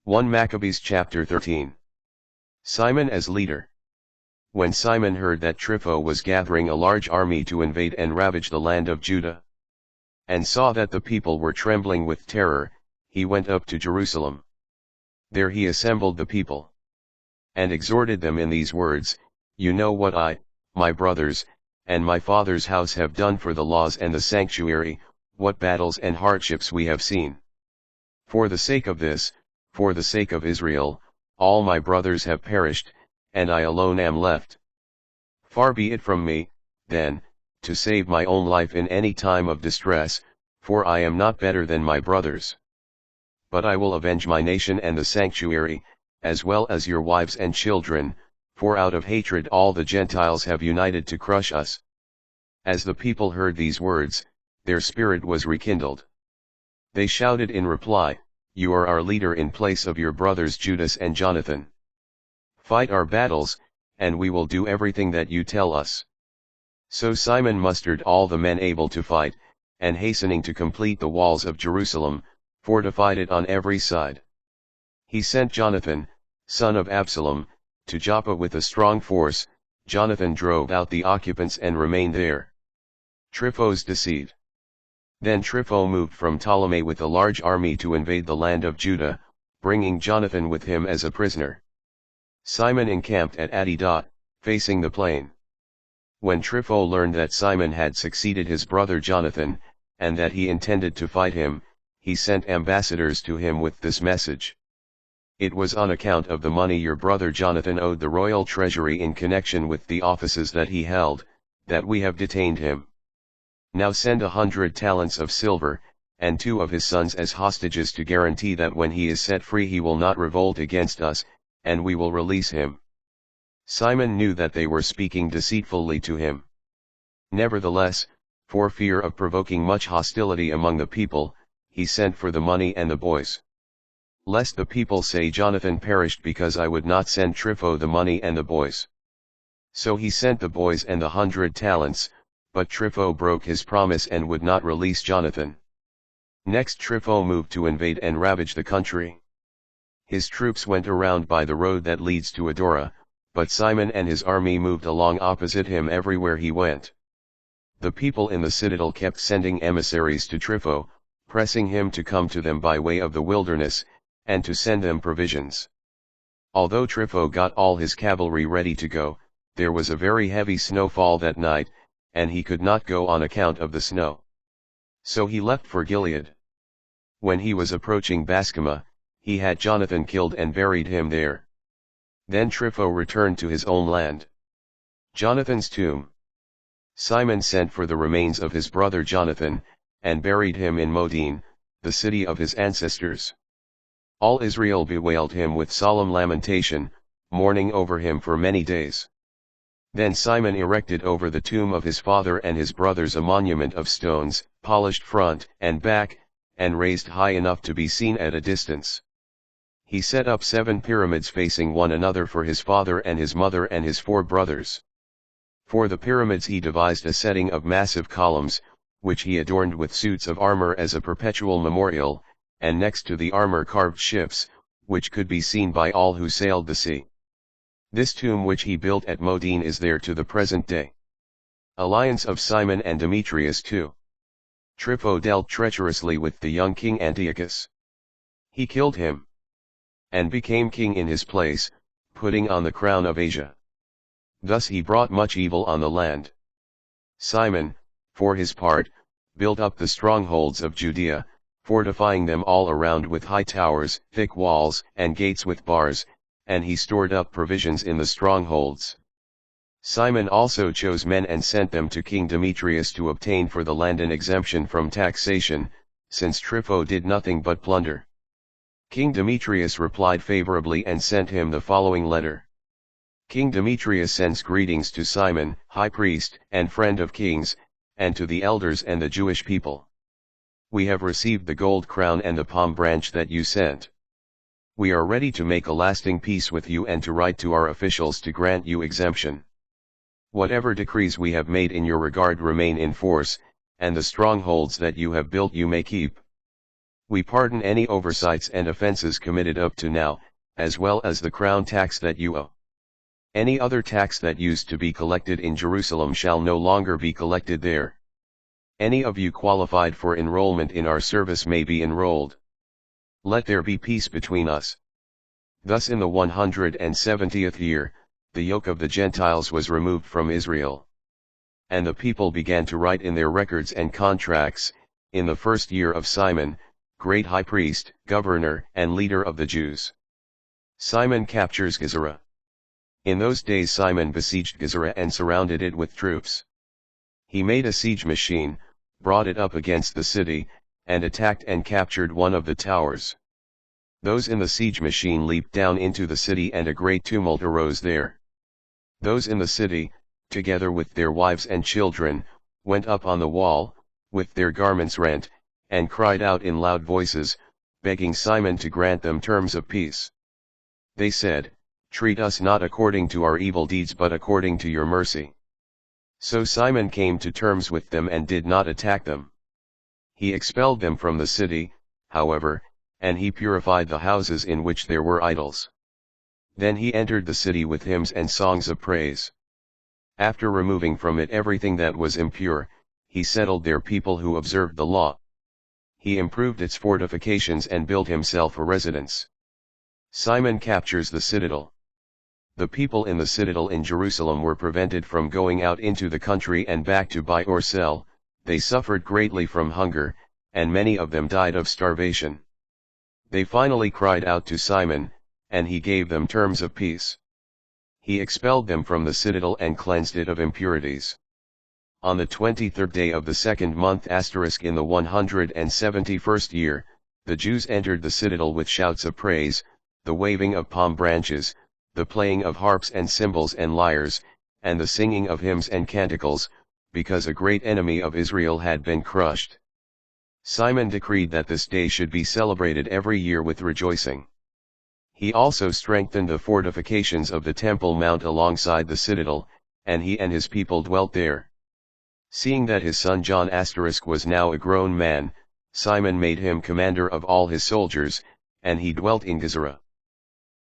1 Maccabees chapter 13. Simon as leader. When Simon heard that Trypho was gathering a large army to invade and ravage the land of Judah, and saw that the people were trembling with terror, he went up to Jerusalem. There he assembled the people, and exhorted them in these words, You know what I, my brothers, and my father's house have done for the laws and the sanctuary, what battles and hardships we have seen. For the sake of this, for the sake of Israel, all my brothers have perished, and I alone am left. Far be it from me, then, to save my own life in any time of distress, for I am not better than my brothers. But I will avenge my nation and the sanctuary, as well as your wives and children, for out of hatred all the Gentiles have united to crush us. As the people heard these words, their spirit was rekindled. They shouted in reply, You are our leader in place of your brothers Judas and Jonathan. Fight our battles, and we will do everything that you tell us. So Simon mustered all the men able to fight, and hastening to complete the walls of Jerusalem, fortified it on every side. He sent Jonathan, son of Absalom, to Joppa with a strong force. Jonathan drove out the occupants and remained there. Trypho's deceit. Then Trypho moved from Ptolemy with a large army to invade the land of Judah, bringing Jonathan with him as a prisoner. Simon encamped at Adidot, facing the plain. When Trypho learned that Simon had succeeded his brother Jonathan, and that he intended to fight him, he sent ambassadors to him with this message. It was on account of the money your brother Jonathan owed the royal treasury in connection with the offices that he held, that we have detained him. Now send 100 talents of silver, and 2 of his sons as hostages to guarantee that when he is set free he will not revolt against us, and we will release him. Simon knew that they were speaking deceitfully to him. Nevertheless, for fear of provoking much hostility among the people, he sent for the money and the boys. Lest the people say Jonathan perished because I would not send Trypho the money and the boys. So he sent the boys and the 100 talents, but Trypho broke his promise and would not release Jonathan. Next Trypho moved to invade and ravage the country. His troops went around by the road that leads to Adora, but Simon and his army moved along opposite him everywhere he went. The people in the citadel kept sending emissaries to Trypho, pressing him to come to them by way of the wilderness, and to send them provisions. Although Trypho got all his cavalry ready to go, there was a very heavy snowfall that night, and he could not go on account of the snow. So he left for Gilead. When he was approaching Bascama, he had Jonathan killed and buried him there. Then Trypho returned to his own land. Jonathan's tomb. Simon sent for the remains of his brother Jonathan, and buried him in Modin, the city of his ancestors. All Israel bewailed him with solemn lamentation, mourning over him for many days. Then Simon erected over the tomb of his father and his brothers a monument of stones, polished front and back, and raised high enough to be seen at a distance. He set up 7 pyramids facing one another for his father and his mother and his 4 brothers. For the pyramids he devised a setting of massive columns, which he adorned with suits of armor as a perpetual memorial, and next to the armor carved ships, which could be seen by all who sailed the sea. This tomb which he built at Modin is there to the present day. Alliance of Simon and Demetrius too. Trypho dealt treacherously with the young king Antiochus. He killed him, and became king in his place, putting on the crown of Asia. Thus he brought much evil on the land. Simon, for his part, built up the strongholds of Judea, fortifying them all around with high towers, thick walls, and gates with bars, and he stored up provisions in the strongholds. Simon also chose men and sent them to King Demetrius to obtain for the land an exemption from taxation, since Trypho did nothing but plunder. King Demetrius replied favorably and sent him the following letter. King Demetrius sends greetings to Simon, high priest and friend of kings, and to the elders and the Jewish people. We have received the gold crown and the palm branch that you sent. We are ready to make a lasting peace with you and to write to our officials to grant you exemption. Whatever decrees we have made in your regard remain in force, and the strongholds that you have built you may keep. We pardon any oversights and offenses committed up to now, as well as the crown tax that you owe. Any other tax that used to be collected in Jerusalem shall no longer be collected there. Any of you qualified for enrollment in our service may be enrolled. Let there be peace between us. Thus in the 170th year, the yoke of the Gentiles was removed from Israel. And the people began to write in their records and contracts, in the first year of Simon, great high priest, governor, and leader of the Jews. Simon captures Gezerah. In those days Simon besieged Gezerah and surrounded it with troops. He made a siege machine, brought it up against the city, and attacked and captured one of the towers. Those in the siege machine leaped down into the city and a great tumult arose there. Those in the city, together with their wives and children, went up on the wall, with their garments rent, and cried out in loud voices, begging Simon to grant them terms of peace. They said, "Treat us not according to our evil deeds but according to your mercy." So Simon came to terms with them and did not attack them. He expelled them from the city, however, and he purified the houses in which there were idols. Then he entered the city with hymns and songs of praise. After removing from it everything that was impure, he settled there people who observed the law. He improved its fortifications and built himself a residence. Simon captures the citadel. The people in the citadel in Jerusalem were prevented from going out into the country and back to buy or sell. They suffered greatly from hunger, and many of them died of starvation. They finally cried out to Simon, and he gave them terms of peace. He expelled them from the citadel and cleansed it of impurities. On the 23rd day of the second month in the 171st year, the Jews entered the citadel with shouts of praise, the waving of palm branches, the playing of harps and cymbals and lyres, and the singing of hymns and canticles, because a great enemy of Israel had been crushed. Simon decreed that this day should be celebrated every year with rejoicing. He also strengthened the fortifications of the Temple Mount alongside the citadel, and he and his people dwelt there. Seeing that his son John was now a grown man, Simon made him commander of all his soldiers, and he dwelt in Gezerah.